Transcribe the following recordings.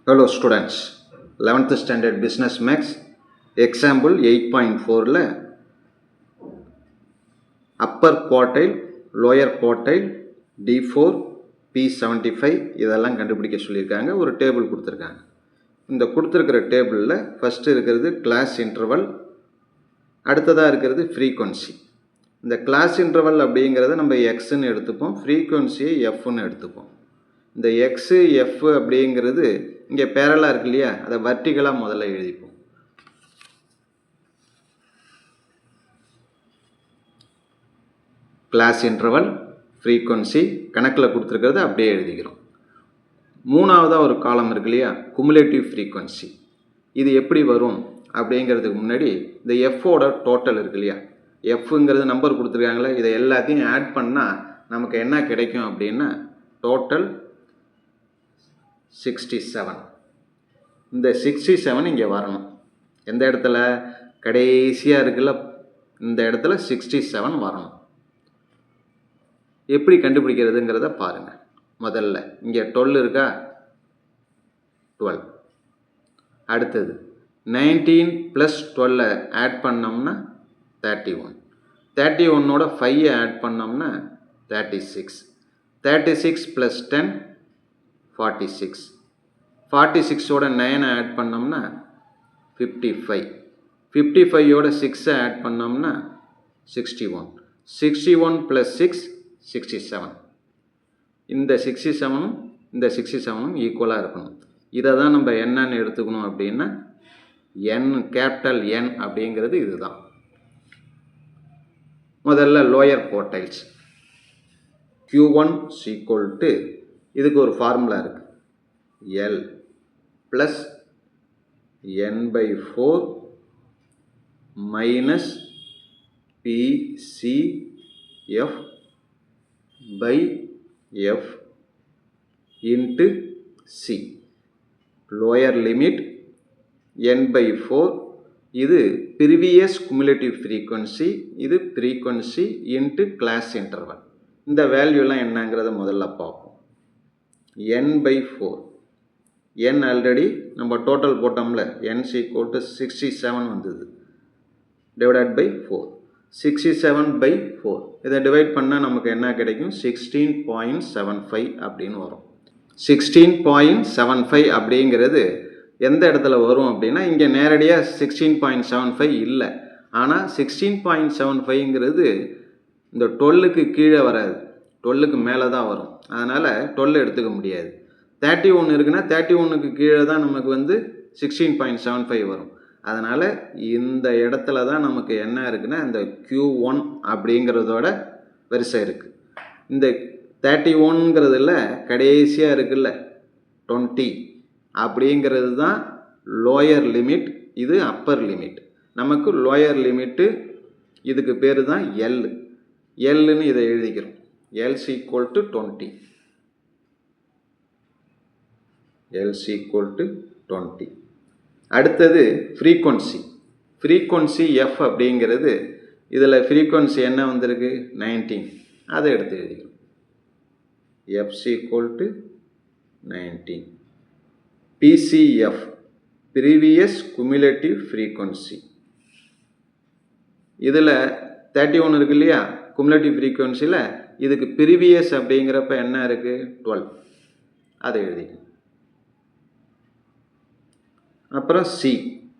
Hello students, 11th standard business max example 8.4 upper quartile, lower quartile, D4, P75 இதெல்லாம் கண்டுபிடிக்க சொல்லியிருக்காங்க. ஒரு table கொடுத்துருக்காங்க. இந்த கொடுத்துருக்கிற டேபிளில் ஃபஸ்ட்டு இருக்கிறது கிளாஸ் இன்டர்வல், அடுத்ததாக இருக்கிறது ஃப்ரீக்வன்சி. இந்த கிளாஸ் இன்டர்வல் அப்படிங்கிறத நம்ம எக்ஸ்ன்னு எடுத்துப்போம், ஃப்ரீக்வன்சியை எஃப்னு எடுத்துப்போம். இந்த எக்ஸு எஃப் அப்படிங்கிறது இங்கே பேரலாக இருக்கு இல்லையா, அதை வர்டிகலாக முதல்ல எழுதிப்போம். கிளாஸ் இன்டர்வல், ஃப்ரீக்வன்சி கணக்கில் கொடுத்துருக்கிறது அப்படியே எழுதிக்கிறோம். மூணாவதாக ஒரு காலம் இருக்கு இல்லையா, குமுலேட்டிவ் ஃப்ரீக்வன்சி. இது எப்படி வரும் அப்படிங்கிறதுக்கு முன்னாடி இந்த எஃப்போட டோட்டல் இருக்கு இல்லையா, எஃப்ங்கிறது நம்பர் கொடுத்துருக்காங்களே, இதை எல்லாத்தையும் ஆட் பண்ணால் நமக்கு என்ன கிடைக்கும் அப்படின்னா டோட்டல் 67. இந்த 67 இங்கே வரணும். எந்த இடத்துல, கடைசியாக இருக்குல்ல, இந்த இடத்துல 67 வரணும். எப்படி கண்டுபிடிக்கிறதுங்கிறத பாருங்கள். முதல்ல இங்கே 12 இருக்கா, 12. அடுத்தது 19 + 12 ஆட் பண்ணோம்னா 31. 31ஓட 5 ஆட் பண்ணோம்னா 36. 36 + 10 46. 46ஓட 9 ஆட் பண்ணோம்னா 55. 55ஓட 6 ஆட் பண்ணோம்னா 61. 61 + 6 67. இந்த 67ம் இந்த 67ம் ஈக்குவலாக இருக்கணும். இதை தான் நம்ம என்னன்னு எடுத்துக்கணும் அப்படின்னா என், கேபிட்டல் என் அப்படிங்கிறது இதுதான். முதல்ல லோயர் குவார்டைல்ஸ் Q1 = இதுக்கு ஒரு ஃபார்முலா இருக்குது, L + n/4 - PCF/F into C. Lower limit n/4, இது ப்ரீவியஸ் குமுலேட்டிவ் ஃப்ரீக்வன்சி, இது ஃப்ரீக்வன்சி இன்ட்டு கிளாஸ் இன்டர்வல். இந்த வேல்யூலாம் என்னங்கிறத முதல்ல பார்ப்போம். n/4, n ஆல்ரெடி நம்ம டோட்டல் போட்டோம்ல, n = 67 வந்தது, டிவைடட் பை 4. 67/4 இதை டிவைட் பண்ணால் நமக்கு என்ன கிடைக்கும், 16.75 அப்படின்னு வரும். 16.75 அப்படிங்கிறது எந்த இடத்துல வரும் அப்படின்னா, இங்கே நேரடியாக 16.75 இல்லை, ஆனால் 16.75ங்கிறது இந்த 12க்கு கீழே வராது, 12க்கு மேலே தான் வரும். அதனால் 12 எடுத்துக்க முடியாது. 31 இருக்குன்னா 31க்கு கீழே தான் நமக்கு 16.75 வரும். அதனால் இந்த இடத்துல தான் நமக்கு என்ன இருக்குன்னா, இந்த Q1 அப்படிங்கிறதோட வரிசை இருக்குது. இந்த 31ங்கிறதுல கடைசியாக இருக்குல்ல 20 அப்படிங்கிறது தான் லோயர் லிமிட், இது அப்பர் லிமிட். நமக்கு லோயர் லிமிட்டு இதுக்கு பேர் தான் L. Lன்னு இதை எழுதிக்கிறோம். L = 20. L = 20. அடுத்தது ஃப்ரீக்வன்சி. ஃப்ரீக்வன்சி F அப்படிங்கிறது, இதில் ஃப்ரீக்வன்சி என்ன வந்திருக்கு, 19. அதை எடுத்து எழுதிக்கிறோம். F = 19. PCF previous cumulative frequency. இதில் 31 இருக்கு இல்லையா, குமுலேட்டிவ் ஃப்ரீக்வன்சியில் இதுக்கு ப்ரீவியஸ் அப்படிங்கிறப்ப என்ன இருக்குது, 12. அதை எழுதிக்கணும். அப்புறம் C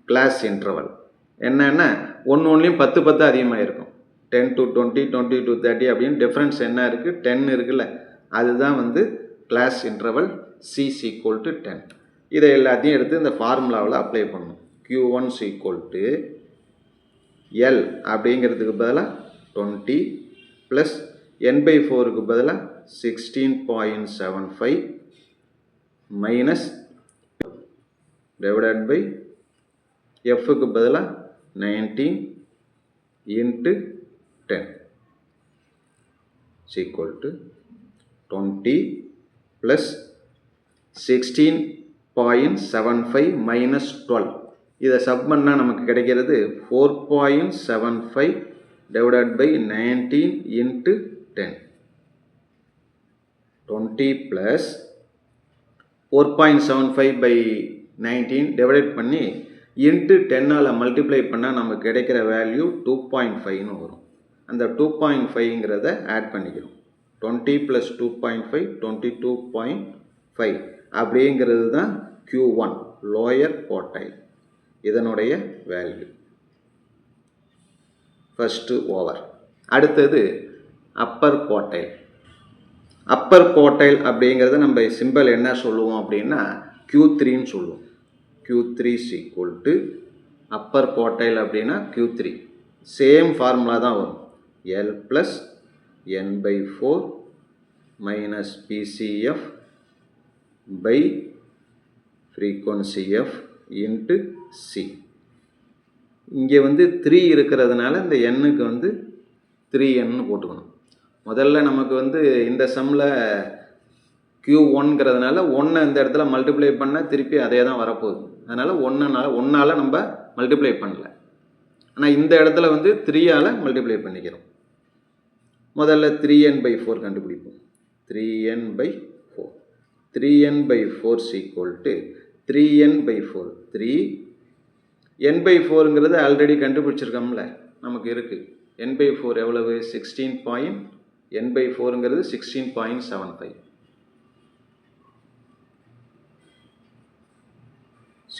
கிளாஸ் இன்டர்வல் என்னன்னா, ஒன்றுலையும் 10 அதிகமாக இருக்கும். 10 to 20, 20 to 30 அப்படின்னு டிஃப்ரென்ஸ் என்ன இருக்குது, 10 இருக்குல்ல, அதுதான் கிளாஸ் இன்டர்வல். C = 10. இதை எல்லாத்தையும் எடுத்து இந்த ஃபார்முலாவில் அப்ளை பண்ணணும். Q1 = L அப்படிங்கிறதுக்கு பதிலாக 20 + n/4க்கு பதிலாக 16.75 மைனஸ் டிவைடட் பை Fக்கு பதிலாக 19 into 10 = 20 + 16.75 minus 12. இதை சப் பண்ணால் நமக்கு கிடைக்கிறது 4.75 divided by 19 into 10. 20 + 4.75 by 19 divided பண்ணி இன்ட்டு 10ஆல் மல்டிப்ளை பண்ணால் நமக்கு கிடைக்கிற வேல்யூ 2.5ன்னு வரும். அந்த 2.5ங்கிறத ஆட் பண்ணிக்கிறோம். 20 + 2.5 22.5 அப்படிங்கிறது தான் Q1 லோயர் குவார்டைல், இதனுடைய வேல்யூ. First over. அடுத்தது அப்பர் குவார்டைல். அப்பர் குவார்டைல் அப்படிங்கிறத நம்ம சிம்பிள் என்ன சொல்லுவோம் அப்படின்னா Q3ன்னு சொல்லுவோம். Q3 = அப்பர் குவார்டைல் அப்படின்னா Q3. சேம் ஃபார்முலா தான் வரும். L + n/4 minus PCF by frequency F into C. இங்கே 3 இருக்கிறதுனால இந்த எண்ணுக்கு 3n போட்டுக்கணும். முதல்ல நமக்கு இந்த சம்மில் Q1ங்கிறதுனால 1 இந்த இடத்துல மல்டிப்ளை பண்ணால் திருப்பி அதே தான் வரப்போகுது. அதனால் 1ஆல் நம்ம மல்டிப்ளை பண்ணல. ஆனால் இந்த இடத்துல 3ஆல் மல்டிப்ளை பண்ணிக்கிறோம். முதல்ல 3n/4 கண்டுபிடிப்போம். 3n/4 3n/4 = 3n/4 3n/4ங்கிறது ஆல்ரெடி கண்டுபிடிச்சிருக்கோம்ல, நமக்கு இருக்குது. n/4 எவ்வளவு? 16. n/4ங்கிறது 16.75 =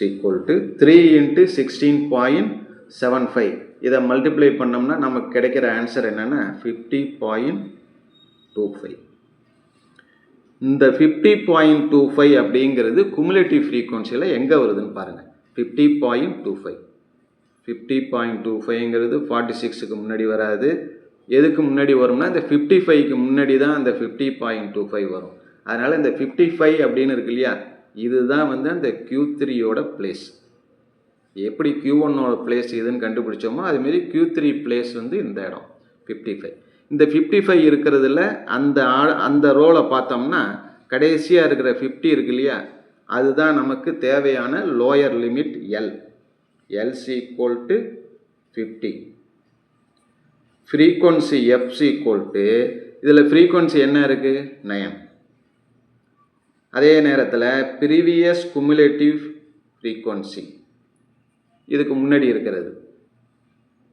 3 × 16.75. இதை மல்டிப்ளை பண்ணோம்னா நமக்கு கிடைக்கிற ஆன்சர் என்னென்னா 50.25. இந்த 50.25 அப்படிங்கிறது குமுலேட்டிவ் ஃப்ரீக்வன்சியில் எங்கே வருதுன்னு பாருங்கள். 50.25 50.25ங்கிறது 46க்கு முன்னாடி வராது. எதுக்கு முன்னாடி வரும்னா இந்த 55க்கு முன்னாடி தான் அந்த 50.25 வரும். அதனால் இந்த 55 அப்படின்னு இருக்கு இல்லையா, இதுதான் அந்த Q3யோட பிளேஸ். எப்படி Q1ஓட பிளேஸ் இதுன்னு கண்டுபிடிச்சோமோ அதுமாரி Q3 பிளேஸ் இந்த இடம் 55. இந்த 55 இருக்கிறதுல அந்த ரோலை பார்த்தோம்னா கடைசியாக இருக்கிற 50 இருக்கு இல்லையா, அதுதான் நமக்கு தேவையான lower limit L. L = 50. Frequency F இதில் ஃப்ரீக்வன்சி என்ன இருக்குது? 9. அதே நேரத்தில் ப்ரீவியஸ் குமுலேட்டிவ் ஃப்ரீக்வன்சி இதுக்கு முன்னாடி இருக்கிறது.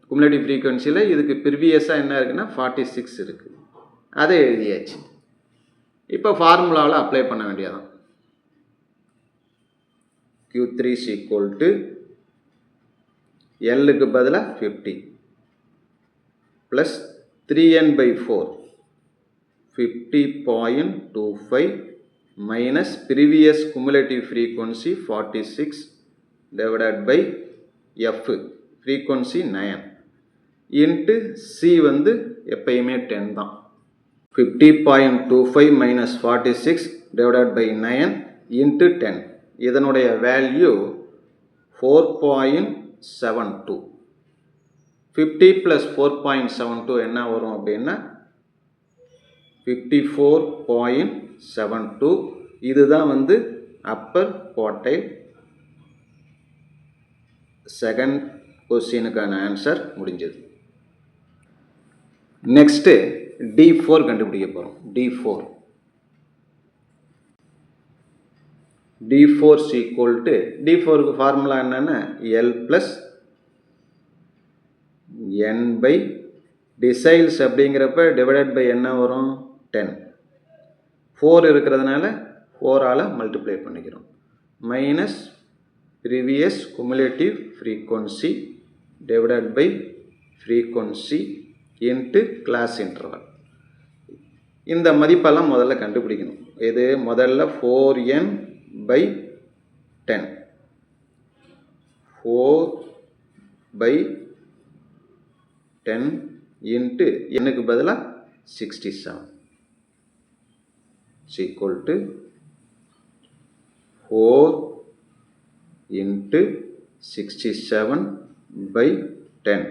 குமுலேட்டிவ் ஃப்ரீக்வன்சியில் இதுக்கு ப்ரீவியஸாக என்ன இருக்குன்னா 46 இருக்குது. அதை எழுதியாச்சு. இப்போ ஃபார்முலாவில் அப்ளை பண்ண வேண்டியதான். Q3 = Lக்கு பதிலாக 50 + 3n/4 50.25 minus previous cumulative frequency 46 divided by F frequency 9 into C எப்பயுமே 10 தான். 50.25 minus 46 divided by 9 into 10. இதனுடைய வேல்யூ 4.72. 50 + 4.72 என்ன வரும் அப்படின்னா 54.72. இதுதான் அப்பர் குவார்டைல். செகண்ட் கொஸ்டினுக்கான ஆன்சர் முடிஞ்சது. நெக்ஸ்ட்டு D4 கண்டுபிடிக்க போகிறோம். D4 = D4க்கு ஃபார்முலா என்னென்னா L + n/, டிசைல்ஸ் அப்படிங்கிறப்ப டிவைடட் பை என்ன வரும்? 10. 4 இருக்கிறதுனால 4ஆல் மல்டிப்ளை பண்ணிக்கிறோம். Minus previous cumulative frequency divided by frequency into class interval. இந்த மதிப்பெல்லாம் முதல்ல கண்டுபிடிக்கணும். இது முதல்ல 4n/10 4/10 இன்ட்டு என்னுக்கு பதிலாக 67 = 4 × 67/10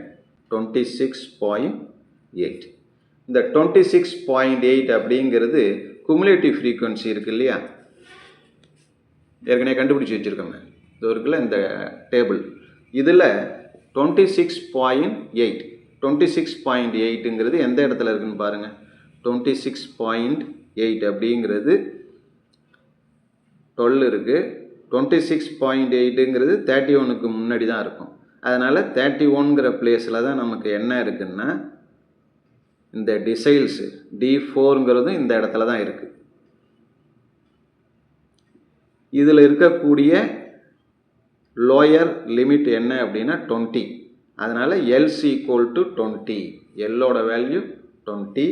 26.8. இந்த 26.8 அப்படிங்கிறது குமுலேட்டிவ் ஃப்ரீக்வன்சி இருக்கு இல்லையா, ஏற்கனவே கண்டுபிடிச்சி வச்சுருக்கோங்க. இது இருக்குல்ல இந்த டேபிள், இதில் 26.8 26.8ங்கிறது எந்த இடத்துல இருக்குன்னு பாருங்கள். 26.8 அப்படிங்கிறது 12 இருக்குது. 26.8ங்கிறது 31க்கு முன்னாடி தான் இருக்கும். அதனால் 31ங்கிற பிளேஸில் தான் நமக்கு என்ன இருக்குன்னா இந்த டிசைல்ஸு D4ங்கிறதும் இந்த இடத்துல தான் இருக்குது. இதில் இருக்கக்கூடிய லோயர் லிமிட் என்ன அப்படின்னா 20. அதனால் L ஈக்குவல் டு 20. எல்லோட வேல்யூ 20.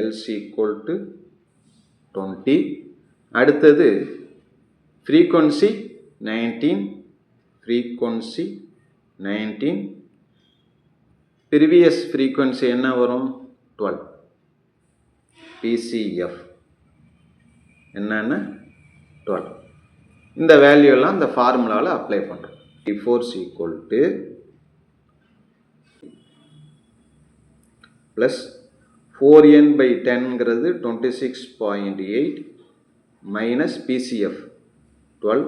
L equal to 20. அடுத்தது ஃப்ரீக்வன்சி 19. ஃப்ரீக்வன்சி 19. ப்ரீவியஸ் ஃப்ரீக்வன்சி என்ன வரும் 12. PCF என்னன்னா 12. இந்த வேல்யூ எல்லாம் இந்த ஃபார்முலாவில் அப்ளை பண்ணுறோம். D4 ஈக்குவல் டு ப்ளஸ் 4n/10ங்கிறது 26.8 minus PCF 12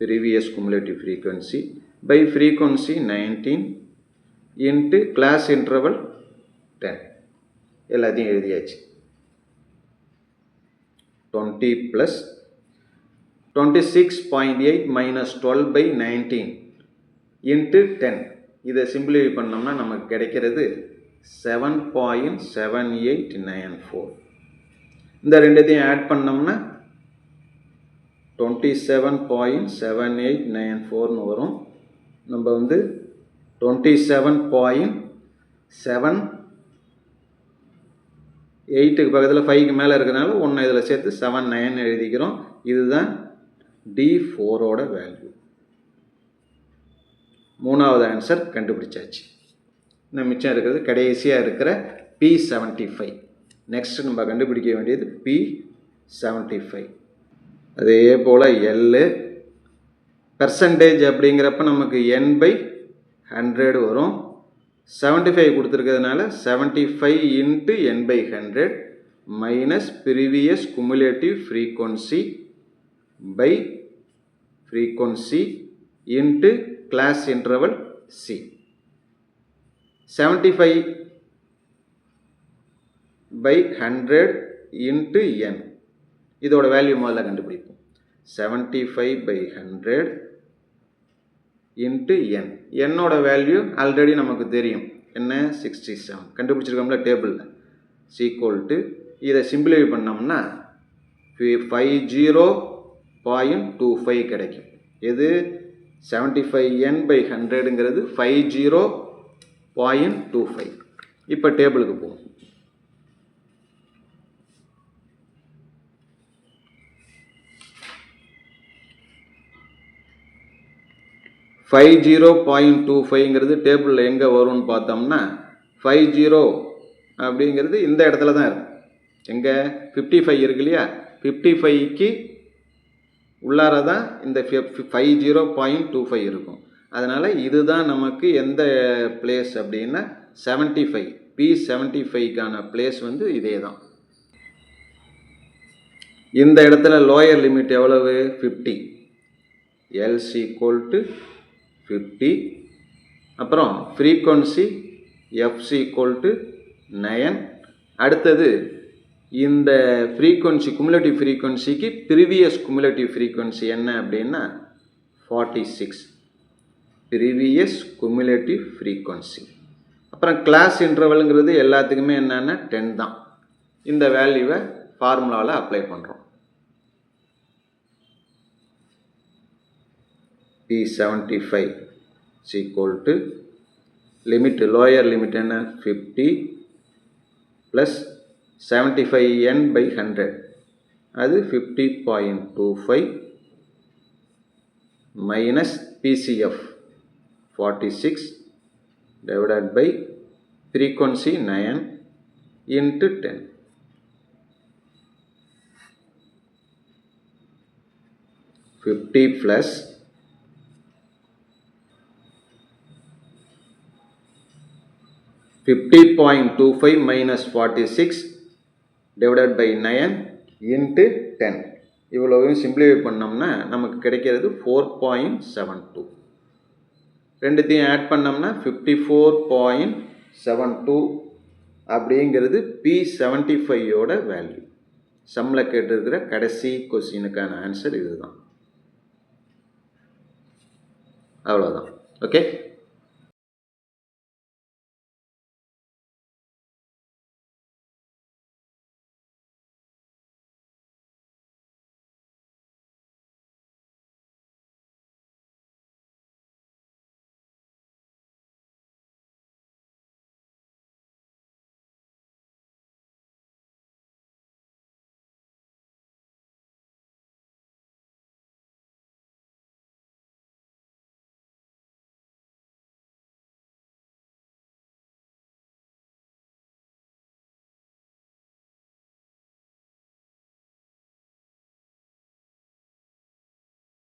previous cumulative frequency by frequency 19 into class interval 10. எல்லாத்தையும் எழுதியாச்சு. 20 plus 26.8 minus 12/19 into 10. இதை சிம்பிளிஃபை பண்ணோம்னா நமக்கு கிடைக்கிறது 7.7894. இந்த ரெண்டுத்தையும் ஆட் பண்ணோம்னா 27.7894ன்னு வரும். நம்ம 27.78க்கு பக்கத்தில் 5க்கு மேலே இருக்கிறனால ஒன்று இதில் சேர்த்து 79 எழுதிக்கிறோம். இதுதான் D4ஓட வேல்யூ. மூணாவது ஆன்சர் கண்டுபிடிச்சாச்சு. இன்னும் மிச்சம் இருக்கிறது கடைசியாக இருக்கிற P75. நெக்ஸ்ட் நம்ம கண்டுபிடிக்க வேண்டியது P75. அதே போல் எல் பெர்சன்டேஜ் அப்படிங்கிறப்ப நமக்கு n/100 வரும். 75 கொடுத்துருக்கிறதுனால 75 into n/100 minus previous cumulative frequency by frequency into class interval C. 75/100 into n. இதோட வேல்யூ முதல்ல கண்டுபிடிப்போம். 75/100 into n. என்னோட வேல்யூ ஆல்ரெடி நமக்கு தெரியும். என்ன 67 கண்டுபிடிச்சிருக்கோம்ல டேபிளில். ஈக்குவல் டு இதை சிம்பிளிஃபை பண்ணோம்னா 50.25 கிடைக்கும். எது 75n/100ங்கிறது 50.25. இப்போ டேபிளுக்கு போகும். .25ங்கிறது டேபிளில் எங்கே வரும்னு பார்த்தோம்னா 50 அப்படிங்கிறது இந்த இடத்துல தான் இருக்கும். எங்கே 55 இருக்கு இல்லையா, 55க்கு உள்ளார தான் இந்த 50.25 இருக்கும். அதனால் இதுதான் நமக்கு எந்த பிளேஸ் அப்படின்னா 75. P75க்கான பிளேஸ் இதே தான். இந்த இடத்துல லோயர் லிமிட் எவ்வளவு 50. L equal to 50. அப்புறம் ஃப்ரீக்வன்சி F ஈக்குவல் டு 9. அடுத்தது இந்த ஃப்ரீக்வன்சி குமுலேட்டிவ் ஃப்ரீக்வன்சிக்கு ப்ரீவியஸ் குமுலேட்டிவ் ஃப்ரீக்வன்சி என்ன அப்படின்னா 46. Previous cumulative frequency. அப்புறம் கிளாஸ் இன்டர்வல்ங்கிறது எல்லாத்துக்குமே என்னென்னா 10 தான். இந்த வேல்யூவை ஃபார்முலாவில் அப்ளை பண்ணுறோம். P75 equal to limit lower limit என்ன 50 plus 75n/100 அது 50.25 minus PCF 46 divided by frequency 9 into 10. 50 plus 50.25 minus 46 divided by 9 into 10. இவ்வளவையும் சிம்பிளிஃபை பண்ணோம்னா நமக்கு கிடைக்கிறது 4.72. ரெண்டுத்தையும் ஆட் பண்ணோம்னா 54.72 அப்படிங்கிறது P75யோட வேல்யூ. சம்மில் கேட்டிருக்கிற கடைசி கொஸ்டினுக்கான ஆன்சர் இதுதான். அவ்வளோதான். ஓகே.